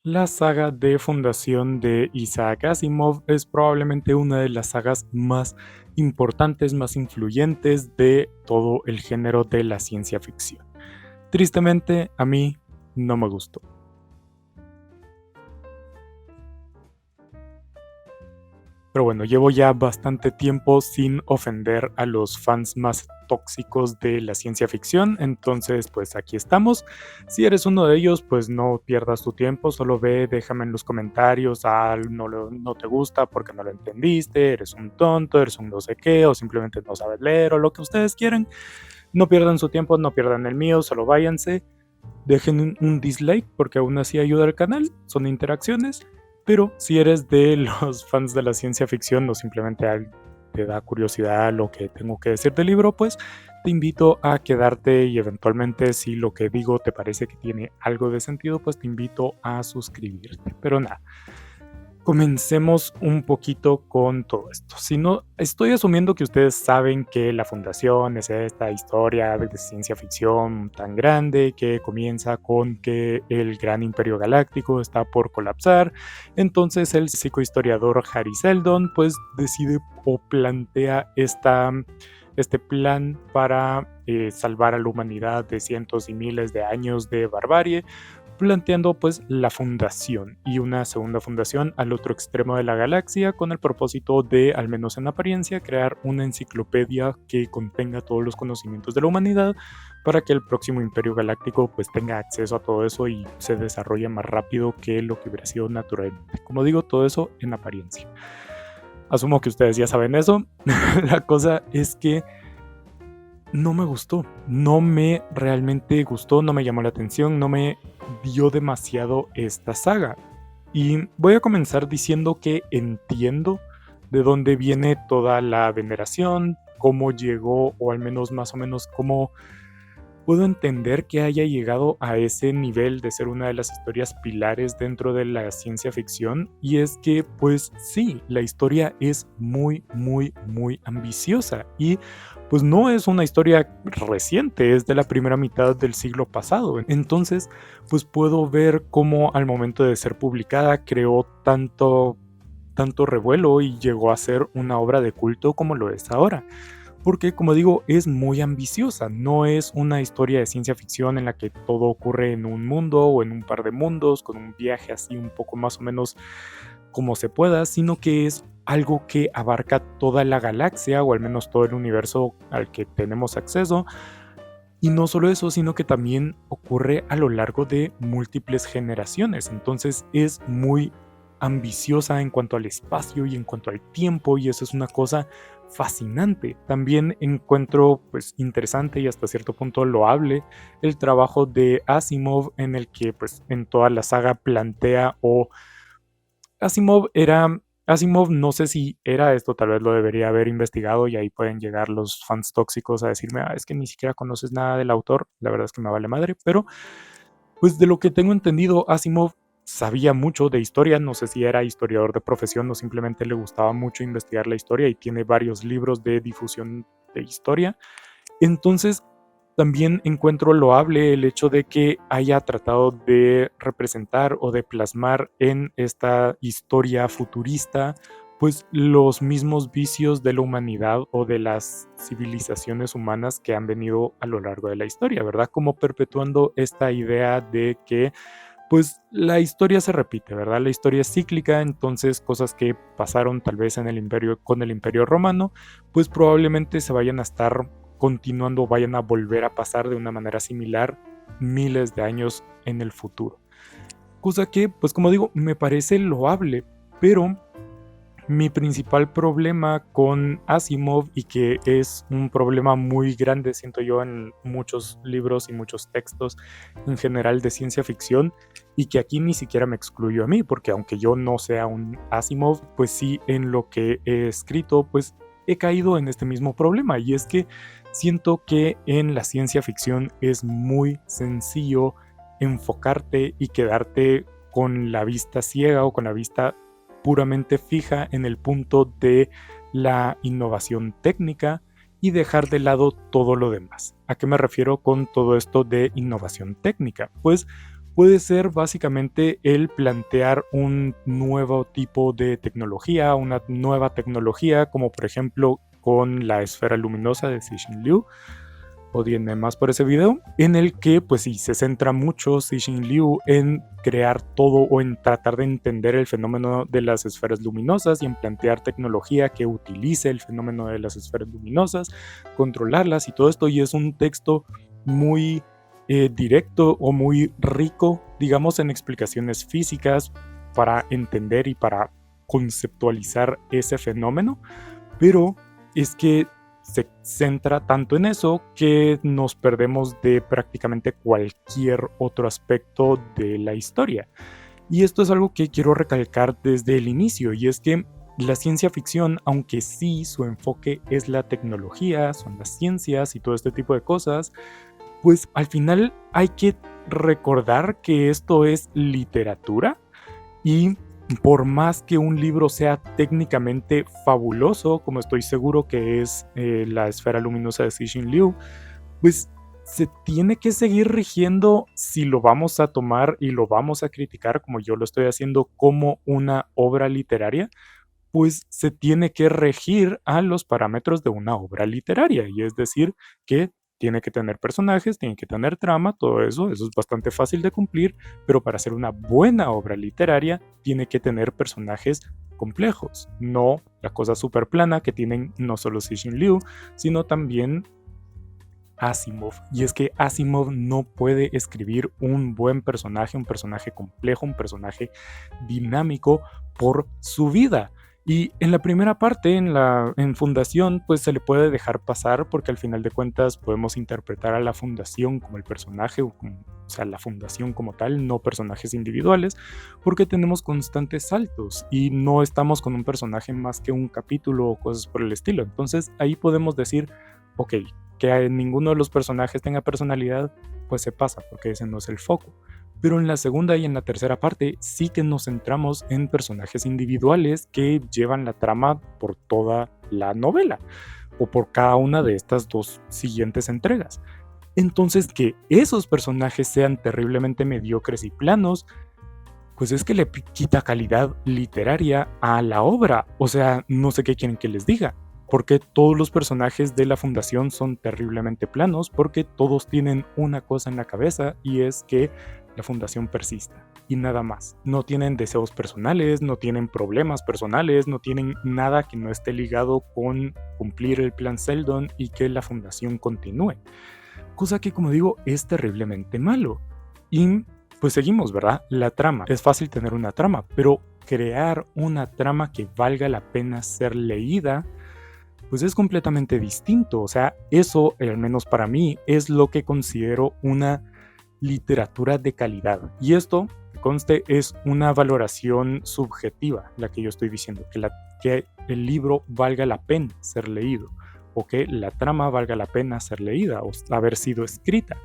La saga de fundación de Isaac Asimov es probablemente una de las sagas más importantes, más influyentes de todo el género de la ciencia ficción. Tristemente, a mí no me gustó. Pero bueno, llevo ya bastante tiempo sin ofender a los fans más tóxicos de la ciencia ficción, entonces pues aquí estamos. Si eres uno de ellos, pues no pierdas tu tiempo, solo ve, déjame en los comentarios, no te gusta porque no lo entendiste, eres un tonto, eres un no sé qué, o simplemente no sabes leer, o lo que ustedes quieran. No pierdan su tiempo, no pierdan el mío, solo váyanse. Dejen un dislike porque aún así ayuda al canal, son interacciones. Pero si eres de los fans de la ciencia ficción o simplemente te da curiosidad lo que tengo que decir del libro, pues te invito a quedarte y eventualmente si lo que digo te parece que tiene algo de sentido, pues te invito a suscribirte. Pero nada, comencemos un poquito con todo esto. Si no, estoy asumiendo que ustedes saben que la Fundación es esta historia de ciencia ficción tan grande que comienza con que el gran imperio galáctico está por colapsar. Entonces el psicohistoriador Harry Seldon pues decide o plantea este plan para salvar a la humanidad de cientos y miles de años de barbarie, planteando pues la fundación y una segunda fundación al otro extremo de la galaxia con el propósito de, al menos en apariencia, crear una enciclopedia que contenga todos los conocimientos de la humanidad para que el próximo imperio galáctico pues tenga acceso a todo eso y se desarrolle más rápido que lo que hubiera sido naturalmente. Como digo, todo eso en apariencia. Asumo que ustedes ya saben eso. La cosa es que no me gustó, no me realmente gustó, no me llamó la atención, no me dio demasiado esta saga. Y voy a comenzar diciendo que entiendo de dónde viene toda la veneración, cómo llegó, o al menos más o menos cómo puedo entender que haya llegado a ese nivel de ser una de las historias pilares dentro de la ciencia ficción, y es que pues sí, la historia es muy muy muy ambiciosa y pues no es una historia reciente, es de la primera mitad del siglo pasado. Entonces pues puedo ver cómo al momento de ser publicada creó tanto revuelo y llegó a ser una obra de culto como lo es ahora, porque como digo, es muy ambiciosa, no es una historia de ciencia ficción en la que todo ocurre en un mundo o en un par de mundos, con un viaje así un poco más o menos como se pueda, sino que es algo que abarca toda la galaxia o al menos todo el universo al que tenemos acceso. Y no solo eso, sino que también ocurre a lo largo de múltiples generaciones. Entonces es muy ambiciosa en cuanto al espacio y en cuanto al tiempo, y eso es una cosa fascinante. También encuentro pues interesante y hasta cierto punto loable el trabajo de Asimov, en el que pues en toda la saga plantea o Asimov era Asimov, no sé si era esto, tal vez lo debería haber investigado y ahí pueden llegar los fans tóxicos a decirme, es que ni siquiera conoces nada del autor, la verdad es que me vale madre, pero pues de lo que tengo entendido, Asimov sabía mucho de historia, no sé si era historiador de profesión o simplemente le gustaba mucho investigar la historia y tiene varios libros de difusión de historia. Entonces, también encuentro loable el hecho de que haya tratado de representar o de plasmar en esta historia futurista pues los mismos vicios de la humanidad o de las civilizaciones humanas que han venido a lo largo de la historia, ¿verdad? Como perpetuando esta idea de que pues la historia se repite, ¿verdad? La historia es cíclica, entonces cosas que pasaron tal vez en el imperio, con el imperio romano, pues probablemente se vayan a estar continuando, vayan a volver a pasar de una manera similar miles de años en el futuro. Cosa que, pues como digo, me parece loable, pero mi principal problema con Asimov, y que es un problema muy grande, siento yo, en muchos libros y muchos textos en general de ciencia ficción, y que aquí ni siquiera me excluyo a mí, porque aunque yo no sea un Asimov, pues sí en lo que he escrito, pues he caído en este mismo problema, y es que siento que en la ciencia ficción es muy sencillo enfocarte y quedarte con la vista ciega o con la vista puramente fija en el punto de la innovación técnica y dejar de lado todo lo demás. ¿A qué me refiero con todo esto de innovación técnica? Pues puede ser básicamente el plantear un nuevo tipo de tecnología, una nueva tecnología, como por ejemplo con la esfera luminosa de Cixin Liu. Odíenme más por ese video, en el que pues sí, se centra mucho Cixin Liu en crear todo o en tratar de entender el fenómeno de las esferas luminosas y en plantear tecnología que utilice el fenómeno de las esferas luminosas, controlarlas y todo esto, y es un texto muy directo o muy rico, digamos, en explicaciones físicas para entender y para conceptualizar ese fenómeno, pero es que se centra tanto en eso que nos perdemos de prácticamente cualquier otro aspecto de la historia. Y esto es algo que quiero recalcar desde el inicio, y es que la ciencia ficción, aunque sí su enfoque es la tecnología, son las ciencias y todo este tipo de cosas, pues al final hay que recordar que esto es literatura, y por más que un libro sea técnicamente fabuloso, como estoy seguro que es la esfera luminosa de Cixin Liu, pues se tiene que seguir rigiendo si lo vamos a tomar y lo vamos a criticar como yo lo estoy haciendo como una obra literaria, pues se tiene que regir a los parámetros de una obra literaria, y es decir, que tiene que tener personajes, tiene que tener trama, todo eso es bastante fácil de cumplir, pero para hacer una buena obra literaria tiene que tener personajes complejos, no la cosa súper plana que tienen no solo Cixin Liu, sino también Asimov. Y es que Asimov no puede escribir un buen personaje, un personaje complejo, un personaje dinámico por su vida. Y en la primera parte, en Fundación, pues se le puede dejar pasar porque al final de cuentas podemos interpretar a la Fundación como el personaje, o sea, la Fundación como tal, no personajes individuales, porque tenemos constantes saltos y no estamos con un personaje más que un capítulo o cosas por el estilo. Entonces ahí podemos decir, ok, que ninguno de los personajes tenga personalidad, pues se pasa, porque ese no es el foco. Pero en la segunda y en la tercera parte sí que nos centramos en personajes individuales que llevan la trama por toda la novela, o por cada una de estas dos siguientes entregas. Entonces, que esos personajes sean terriblemente mediocres y planos, pues es que le quita calidad literaria a la obra. O sea, no sé qué quieren que les diga. Porque todos los personajes de la Fundación son terriblemente planos, porque todos tienen una cosa en la cabeza, y es que la Fundación persista y nada más. No tienen deseos personales, no tienen problemas personales, no tienen nada que no esté ligado con cumplir el plan Seldon y que la Fundación continúe. Cosa que, como digo, es terriblemente malo. Y pues seguimos, ¿verdad? La trama. Es fácil tener una trama, pero crear una trama que valga la pena ser leída, pues es completamente distinto. O sea, eso, al menos para mí, es lo que considero una literatura de calidad. Y esto, que conste, es una valoración subjetiva, la que yo estoy diciendo, que el libro valga la pena ser leído, o que la trama valga la pena ser leída o haber sido escrita.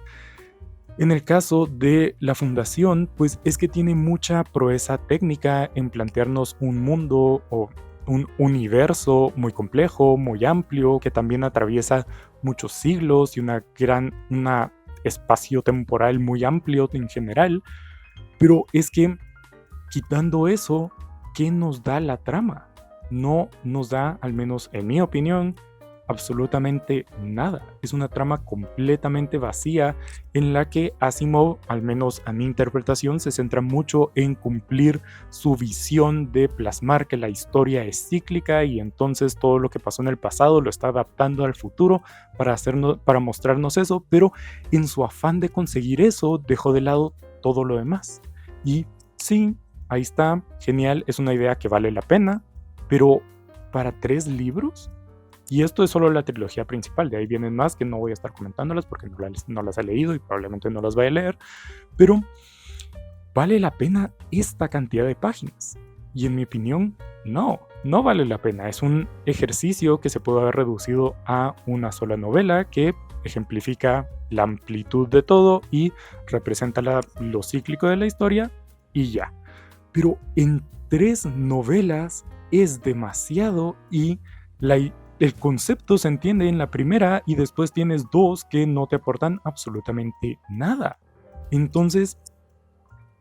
En el caso de la Fundación, pues es que tiene mucha proeza técnica en plantearnos un mundo o un universo muy complejo, muy amplio, que también atraviesa muchos siglos y una espacio temporal muy amplio en general. Pero es que, quitando eso, ¿qué nos da la trama? No nos da, al menos en mi opinión, absolutamente nada. Es una trama completamente vacía en la que Asimov, al menos a mi interpretación, se centra mucho en cumplir su visión de plasmar que la historia es cíclica, y entonces todo lo que pasó en el pasado lo está adaptando al futuro para mostrarnos eso, pero en su afán de conseguir eso dejó de lado todo lo demás. Y sí, ahí está, genial, es una idea que vale la pena, pero ¿para 3 libros? Y esto es solo la trilogía principal, de ahí vienen más que no voy a estar comentándolas porque no las he leído y probablemente no las vaya a leer, pero ¿vale la pena esta cantidad de páginas? Y en mi opinión, no vale la pena. Es un ejercicio que se puede haber reducido a una sola novela que ejemplifica la amplitud de todo y representa lo cíclico de la historia y ya. Pero en 3 novelas es demasiado, y el concepto se entiende en la primera y después tienes 2 que no te aportan absolutamente nada. Entonces,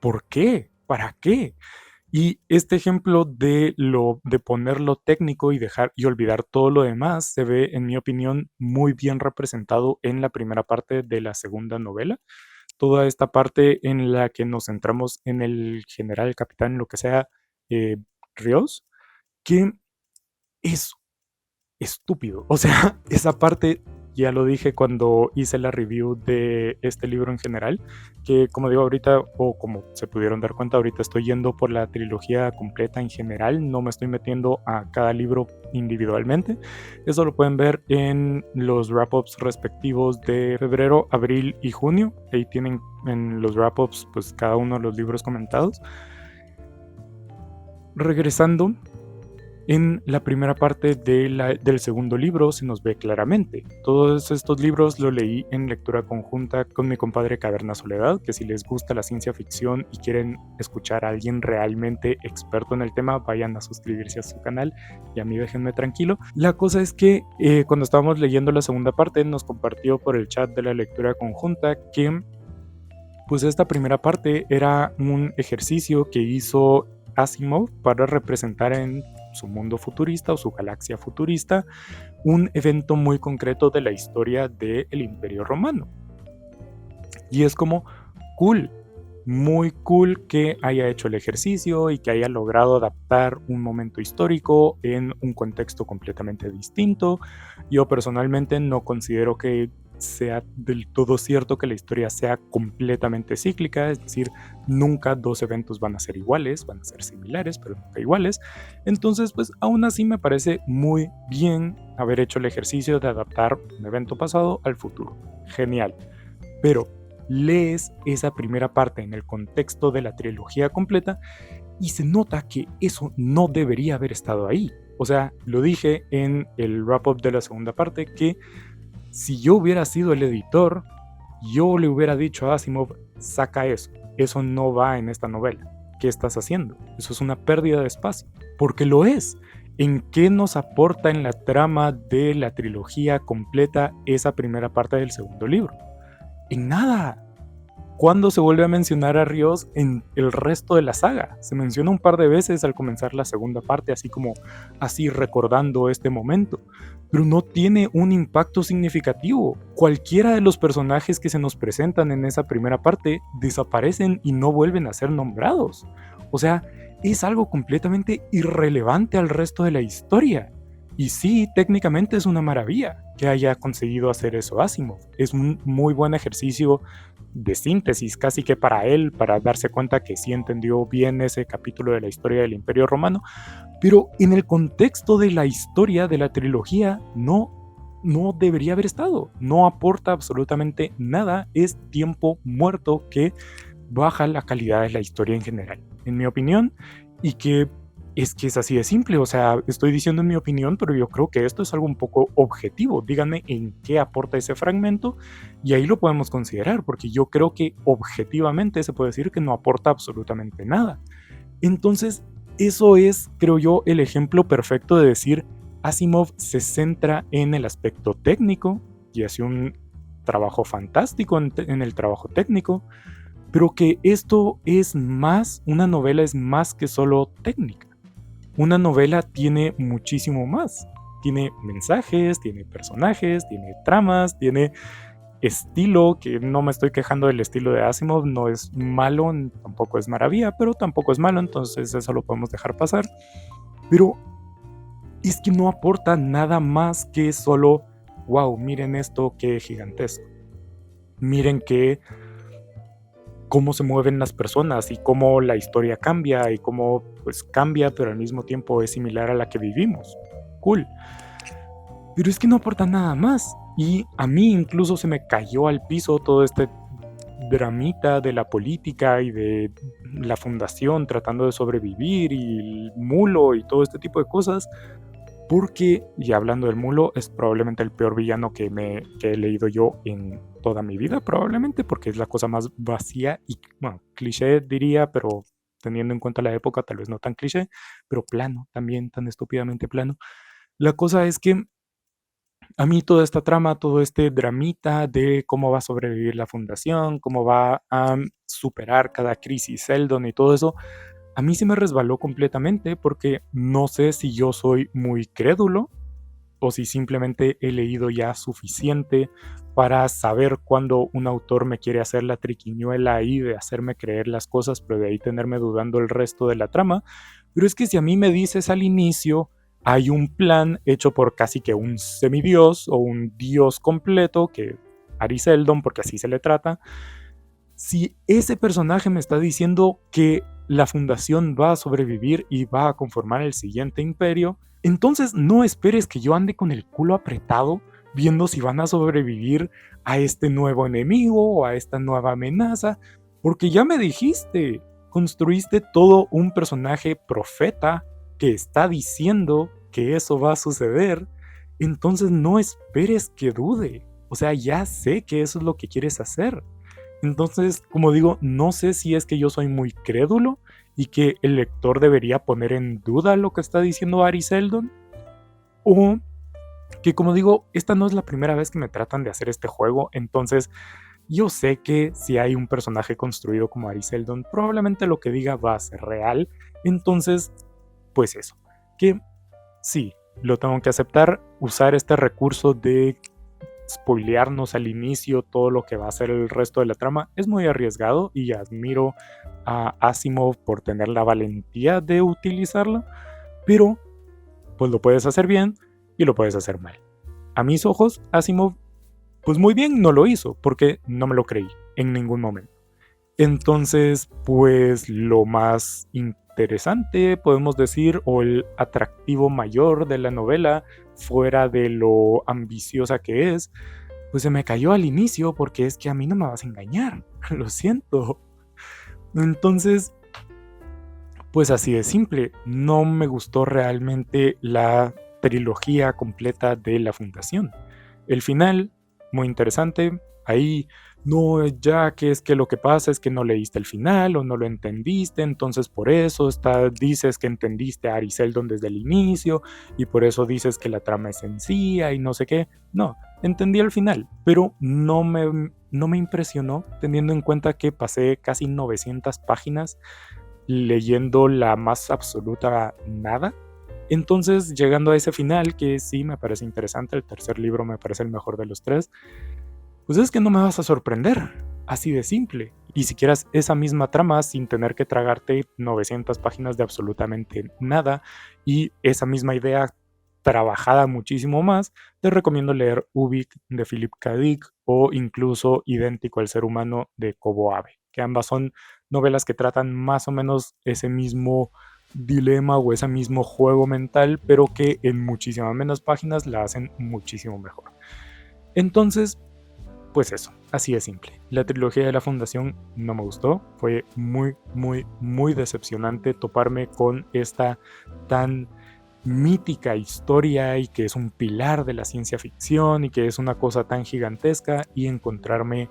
¿Por qué? ¿Para qué? Y este ejemplo de poner lo técnico y dejar y olvidar todo lo demás se ve, en mi opinión, muy bien representado en la primera parte de la segunda novela. Toda esta parte en la que nos centramos en el general, el capitán, lo que sea, eh, Ríos, que es estúpido. O sea, esa parte ya lo dije cuando hice la review de este libro en general, que como digo ahorita, o como se pudieron dar cuenta, ahorita estoy yendo por la trilogía completa en general, no me estoy metiendo a cada libro individualmente. Eso lo pueden ver en los wrap-ups respectivos de febrero, abril y junio. Ahí tienen en los wrap-ups pues cada uno de los libros comentados. Regresando, en la primera parte del segundo libro se nos ve claramente. Todos estos libros los leí en lectura conjunta con mi compadre Caverna Soledad, que si les gusta la ciencia ficción y quieren escuchar a alguien realmente experto en el tema, vayan a suscribirse a su canal y a mí déjenme tranquilo. La cosa es que cuando estábamos leyendo la segunda parte nos compartió por el chat de la lectura conjunta que pues esta primera parte era un ejercicio que hizo Asimov para representar en su mundo futurista o su galaxia futurista un evento muy concreto de la historia del Imperio Romano. Y es como cool, muy cool que haya hecho el ejercicio y que haya logrado adaptar un momento histórico en un contexto completamente distinto. Yo personalmente no considero que sea del todo cierto que la historia sea completamente cíclica, es decir, nunca dos eventos van a ser iguales, van a ser similares, pero nunca iguales. Entonces, pues aún así me parece muy bien haber hecho el ejercicio de adaptar un evento pasado al futuro. Genial. Pero lees esa primera parte en el contexto de la trilogía completa y se nota que eso no debería haber estado ahí. O sea, lo dije en el wrap-up de la segunda parte que si yo hubiera sido el editor, yo le hubiera dicho a Asimov, saca eso, eso no va en esta novela. ¿Qué estás haciendo? Eso es una pérdida de espacio, porque lo es. ¿En qué nos aporta en la trama de la trilogía completa esa primera parte del segundo libro? En nada. ¿Cuándo se vuelve a mencionar a Ríos en el resto de la saga? Se menciona un par de veces al comenzar la segunda parte, así como así recordando este momento, pero no tiene un impacto significativo. Cualquiera de los personajes que se nos presentan en esa primera parte desaparecen y no vuelven a ser nombrados. O sea, es algo completamente irrelevante al resto de la historia. Y sí, técnicamente es una maravilla que haya conseguido hacer eso Asimov. Es un muy buen ejercicio de síntesis casi que para él, para darse cuenta que sí entendió bien ese capítulo de la historia del Imperio Romano, pero en el contexto de la historia de la trilogía no debería haber estado, no aporta absolutamente nada, es tiempo muerto que baja la calidad de la historia en general, en mi opinión, y que es así de simple, o sea, estoy diciendo en mi opinión, pero yo creo que esto es algo un poco objetivo. Díganme en qué aporta ese fragmento y ahí lo podemos considerar, porque yo creo que objetivamente se puede decir que no aporta absolutamente nada. Entonces, eso es, creo yo, el ejemplo perfecto de decir Asimov se centra en el aspecto técnico y hace un trabajo fantástico en el trabajo técnico, pero que esto es más, una novela es más que solo técnica. Una novela tiene muchísimo más. Tiene mensajes, tiene personajes, tiene tramas, tiene estilo, que no me estoy quejando del estilo de Asimov, no es malo, tampoco es maravilla, pero tampoco es malo, entonces eso lo podemos dejar pasar. Pero es que no aporta nada más que solo, wow, miren esto, qué gigantesco. Miren que cómo se mueven las personas y cómo la historia cambia y cómo pues cambia, pero al mismo tiempo es similar a la que vivimos. Cool. Pero es que no aporta nada más. Y a mí incluso se me cayó al piso todo este dramita de la política y de la fundación tratando de sobrevivir y el mulo y todo este tipo de cosas. Porque, y hablando del mulo, es probablemente el peor villano que he leído yo en toda mi vida, probablemente, porque es la cosa más vacía y, bueno, cliché diría, pero teniendo en cuenta la época, tal vez no tan cliché, pero plano, también tan estúpidamente plano. La cosa es que a mí toda esta trama, todo este dramita de cómo va a sobrevivir la fundación, cómo va a superar cada crisis Sheldon y todo eso, a mí sí me resbaló completamente porque no sé si yo soy muy crédulo o si simplemente he leído ya suficiente para saber cuando un autor me quiere hacer la triquiñuela ahí de hacerme creer las cosas, pero de ahí tenerme dudando el resto de la trama. Pero es que si a mí me dices al inicio, hay un plan hecho por casi que un semidios o un dios completo, que Ari Seldon, porque así se le trata, si ese personaje me está diciendo que la fundación va a sobrevivir y va a conformar el siguiente imperio, entonces no esperes que yo ande con el culo apretado viendo si van a sobrevivir a este nuevo enemigo o a esta nueva amenaza, porque ya me dijiste, construiste todo un personaje profeta que está diciendo que eso va a suceder, entonces no esperes que dude. O sea, ya sé que eso es lo que quieres hacer. Entonces, como digo, no sé si es que yo soy muy crédulo y que el lector debería poner en duda lo que está diciendo Ari Seldon, o que, como digo, esta no es la primera vez que me tratan de hacer este juego, entonces yo sé que si hay un personaje construido como Ari Seldon, probablemente lo que diga va a ser real, entonces, pues eso, que sí, lo tengo que aceptar, usar este recurso de spoilearnos al inicio todo lo que va a ser el resto de la trama es muy arriesgado y admiro a Asimov por tener la valentía de utilizarla, pero pues lo puedes hacer bien y lo puedes hacer mal. A mis ojos, Asimov pues muy bien no lo hizo porque no me lo creí en ningún momento. Entonces, pues lo más interesante, podemos decir, o el atractivo mayor de la novela, fuera de lo ambiciosa que es, pues se me cayó al inicio porque es que a mí no me vas a engañar, lo siento. Entonces, pues así de simple, no me gustó realmente la trilogía completa de la Fundación. El final, muy interesante, ahí no, ya que es que lo que pasa es que no leíste el final o no lo entendiste, entonces por eso dices que entendiste a Ari Seldon desde el inicio y por eso dices que la trama es sencilla y no sé qué. No, entendí el final, pero no me impresionó teniendo en cuenta que pasé casi 900 páginas leyendo la más absoluta nada. Entonces, llegando a ese final, que sí me parece interesante, el tercer libro me parece el mejor de los tres, pues es que no me vas a sorprender, así de simple. Y si quieres esa misma trama sin tener que tragarte 900 páginas de absolutamente nada y esa misma idea trabajada muchísimo más, te recomiendo leer Ubik de Philip K. Dick o incluso Idéntico al ser humano de Kobo Abe, que ambas son novelas que tratan más o menos ese mismo dilema o ese mismo juego mental, pero que en muchísimas menos páginas la hacen muchísimo mejor. Entonces, pues eso, así de simple. La trilogía de la Fundación no me gustó, fue muy, muy, muy decepcionante toparme con esta tan mítica historia y que es un pilar de la ciencia ficción y que es una cosa tan gigantesca y encontrarme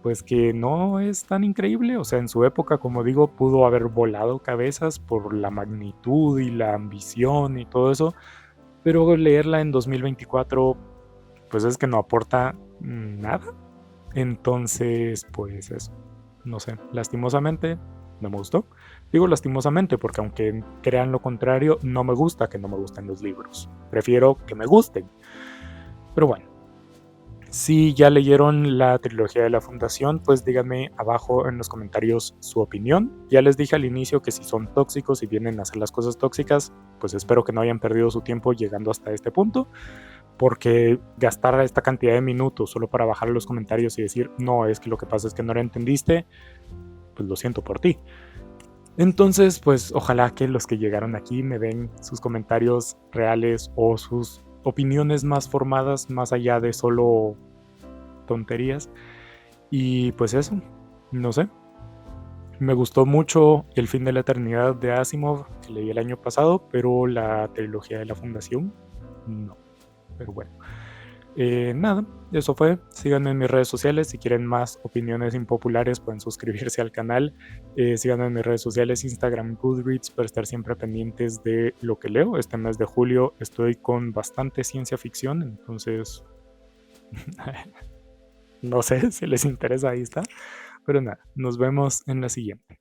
pues que no es tan increíble, o sea, en su época, como digo, pudo haber volado cabezas por la magnitud y la ambición y todo eso, pero leerla en 2024 pues es que no aporta nada. Entonces, pues eso, no sé, lastimosamente no me gustó. Digo lastimosamente porque aunque crean lo contrario, no me gusta que no me gusten los libros. Prefiero que me gusten. Pero bueno, si ya leyeron la trilogía de la Fundación, pues díganme abajo en los comentarios su opinión. Ya les dije al inicio que si son tóxicos y vienen a hacer las cosas tóxicas, pues espero que no hayan perdido su tiempo llegando hasta este punto, porque gastar esta cantidad de minutos solo para bajar los comentarios y decir, no, es que lo que pasa es que no lo entendiste, pues lo siento por ti. Entonces, pues ojalá que los que llegaron aquí me den sus comentarios reales o sus opiniones más formadas, más allá de solo tonterías. Y pues eso, no sé. Me gustó mucho El fin de la eternidad de Asimov, que leí el año pasado, pero la trilogía de la Fundación, no. Pero bueno. Nada, eso fue. Síganme en mis redes sociales. Si quieren más opiniones impopulares, pueden suscribirse al canal. Síganme en mis redes sociales, Instagram, Goodreads, para estar siempre pendientes de lo que leo. Este mes de julio estoy con bastante ciencia ficción, entonces no sé si les interesa, ahí está. Pero nada, nos vemos en la siguiente.